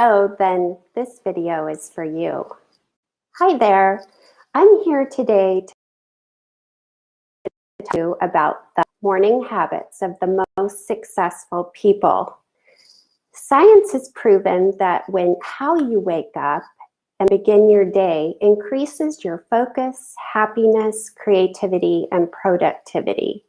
then this video is for you. Hi there. I'm here today to tell you about the morning habits of the most successful people. Science has proven that how you wake up and begin your day increases your focus, happiness, creativity, and productivity.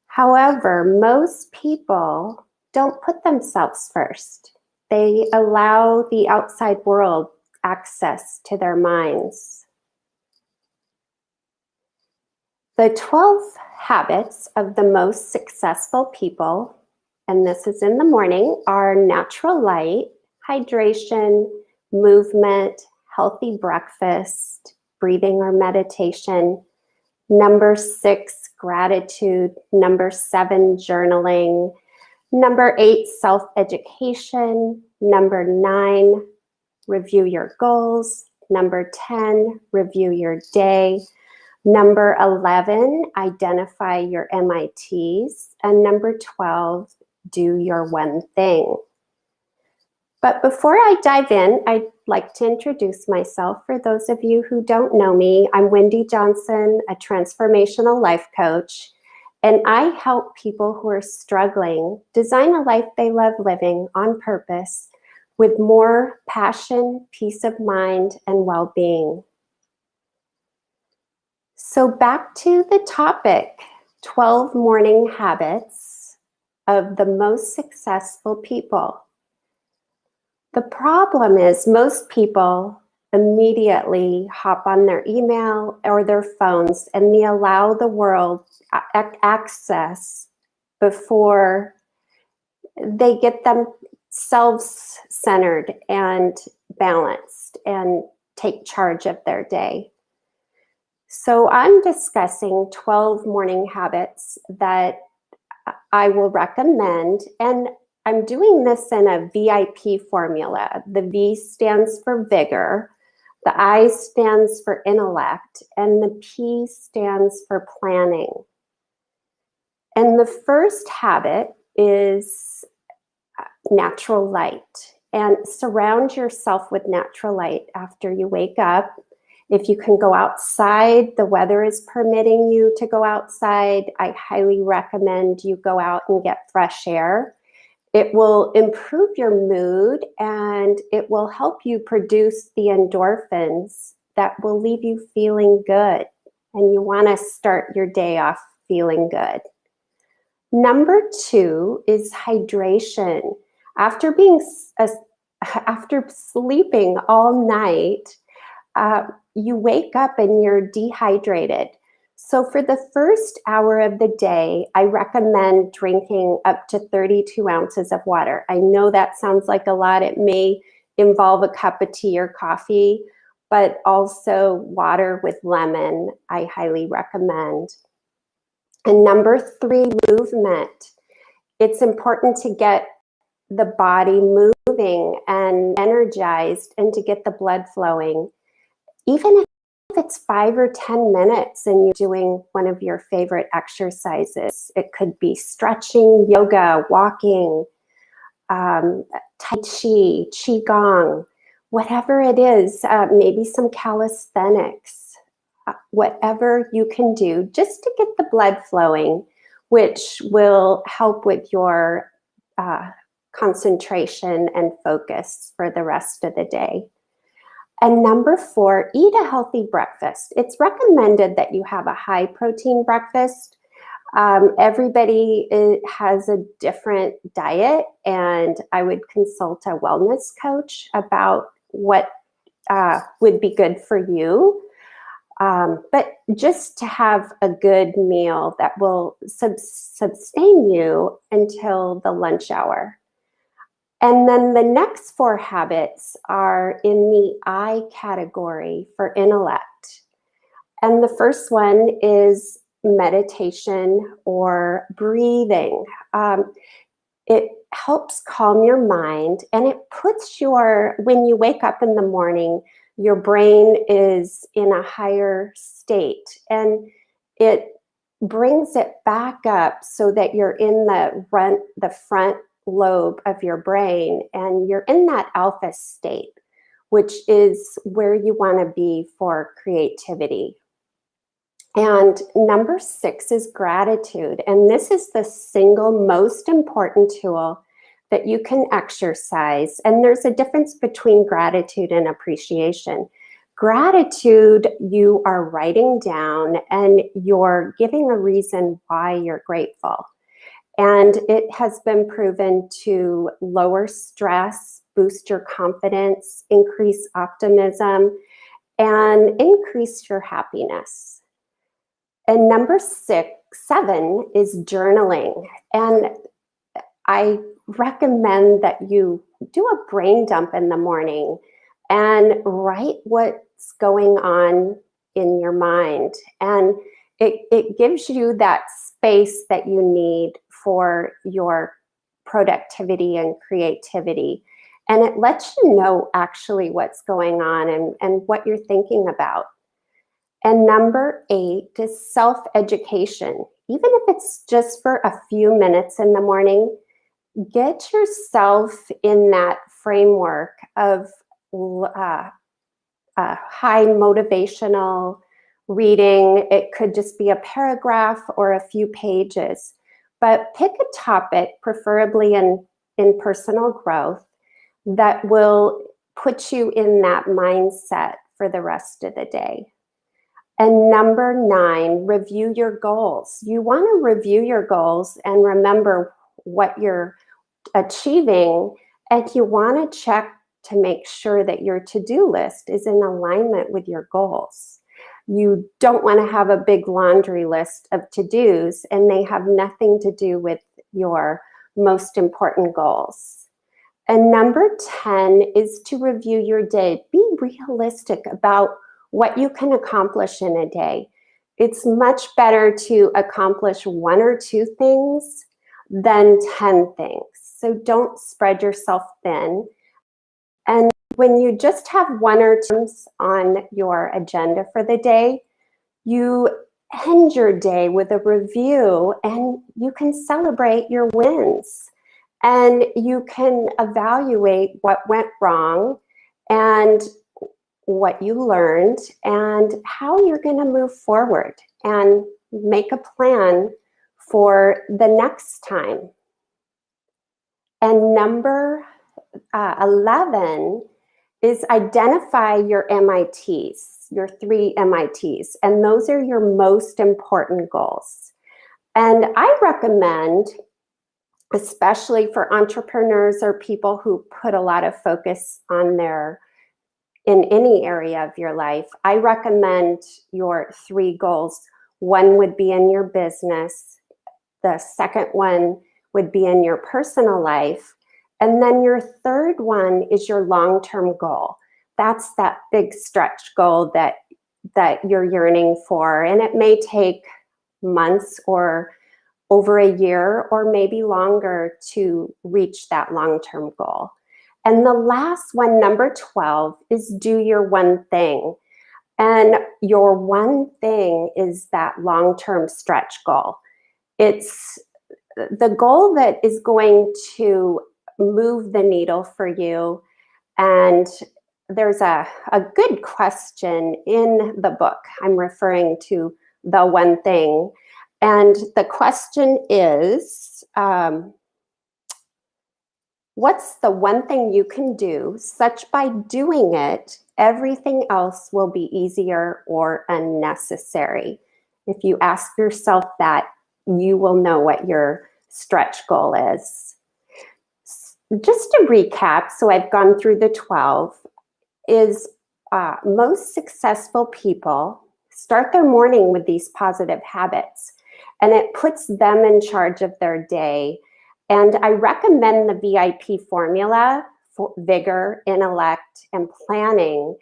However, most people don't put themselves first. They allow the outside world access to their minds. The 12 habits of the most successful people, and this is in the morning, are natural light, hydration, movement, healthy breakfast, breathing or meditation. Number 6, gratitude. Number 7, journaling. Number 8, self-education. Number 9, review your goals. Number 10, review your day. Number 11, identify your MITs. And number 12, do your one thing. But before I dive in, I'd like to introduce myself. For those of you who don't know me, I'm Wendy Johnson, a transformational life coach, and I help people who are struggling design a life they love living on purpose with more passion, peace of mind, and well-being. So back to the topic, 12 morning habits of the most successful people. The problem is most people immediately hop on their email or their phones and they allow the world access before they get themselves centered and balanced and take charge of their day. So I'm discussing 12 morning habits that I will recommend, and I'm doing this in a VIP formula. The V stands for vigor, the I stands for intellect, and the P stands for planning. And the first habit is natural light, and surround yourself with natural light after you wake up. If you can go outside, the weather is permitting you to go outside, I highly recommend you go out and get fresh air. It will improve your mood and it will help you produce the endorphins that will leave you feeling good. And you want to start your day off feeling good. Number 2 is hydration. After sleeping all night, you wake up and you're dehydrated. So for the first hour of the day, I recommend drinking up to 32 ounces of water. I know that sounds like a lot. It may involve a cup of tea or coffee, but also water with lemon, I highly recommend. And number 3, movement. It's important to get the body moving and energized and to get the blood flowing. Even if it's 5 or 10 minutes and you're doing one of your favorite exercises, it could be stretching, yoga, walking, Tai Chi, Qigong, whatever it is, maybe some calisthenics, whatever you can do just to get the blood flowing, which will help with your concentration and focus for the rest of the day. And number 4, eat a healthy breakfast. It's recommended that you have a high protein breakfast. Everybody has a different diet, and I would consult a wellness coach about what would be good for you. But just to have a good meal that will sustain you until the lunch hour. And then the next 4 habits are in the I category for intellect. And the first one is meditation or breathing. It helps calm your mind, and it puts when you wake up in the morning, your brain is in a higher state, and it brings it back up so that you're in the front lobe of your brain, and you're in that alpha state, which is where you want to be for creativity. And number 6 is gratitude. And this is the single most important tool that you can exercise. And there's a difference between gratitude and appreciation. Gratitude, you are writing down and you're giving a reason why you're grateful. And it has been proven to lower stress, boost your confidence, increase optimism, and increase your happiness. And number 7 is journaling. And I recommend that you do a brain dump in the morning and write what's going on in your mind. And it gives you that space that you need for your productivity and creativity. And it lets you know actually what's going on and what you're thinking about. And number 8 is self-education. Even if it's just for a few minutes in the morning, get yourself in that framework of high motivational reading. It could just be a paragraph or a few pages, but pick a topic, preferably in personal growth, that will put you in that mindset for the rest of the day. And number 9, review your goals. You want to review your goals and remember what you're achieving, and you want to check to make sure that your to-do list is in alignment with your goals. You don't want to have a big laundry list of to-dos and they have nothing to do with your most important goals. And number 10 is to review your day. Be realistic about what you can accomplish in a day. It's much better to accomplish 1 or 2 things than 10 things. So don't spread yourself thin. And when you just have 1 or 2 things on your agenda for the day, you end your day with a review and you can celebrate your wins. And you can evaluate what went wrong and what you learned and how you're going to move forward and make a plan for the next time. And number 11 is identify your MITs, your 3 MITs, and those are your most important goals. And I recommend, especially for entrepreneurs or people who put a lot of focus on in any area of your life, I recommend your 3 goals. 1 would be in your business. The second one would be in your personal life. And then your third one is your long-term goal. That's that big stretch goal that you're yearning for. And it may take months or over a year or maybe longer to reach that long-term goal. And the last one, number 12, is do your one thing. And your one thing is that long-term stretch goal. It's the goal that is going to move the needle for you. And there's a good question in the book. I'm referring to the one thing. And the question is, what's the one thing you can do such by doing it, everything else will be easier or unnecessary? If you ask yourself that, you will know what your stretch goal is. Just to recap, so I've gone through the 12, is most successful people start their morning with these positive habits, and it puts them in charge of their day. And I recommend the VIP formula for vigor, intellect, and planning.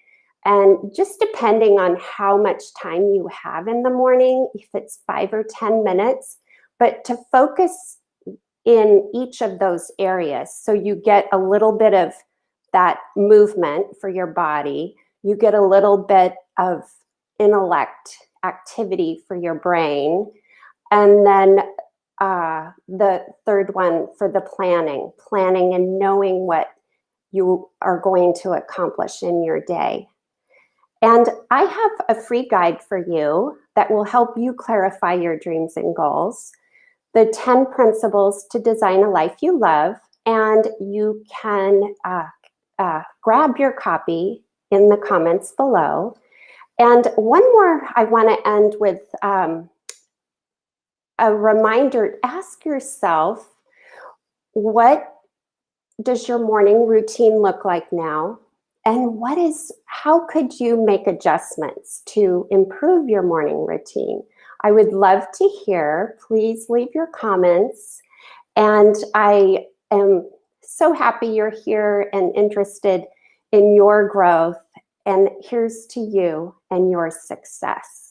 And just depending on how much time you have in the morning, if it's 5 or 10 minutes, but to focus in each of those areas. So you get a little bit of that movement for your body. You get a little bit of intellect activity for your brain. And then the third one for the planning and knowing what you are going to accomplish in your day. And I have a free guide for you that will help you clarify your dreams and goals, the 10 principles to design a life you love, and you can grab your copy in the comments below. And one more, I want to end with a reminder. Ask yourself, what does your morning routine look like now? And how could you make adjustments to improve your morning routine? I would love to hear. Please leave your comments. And I am so happy you're here and interested in your growth. And here's to you and your success.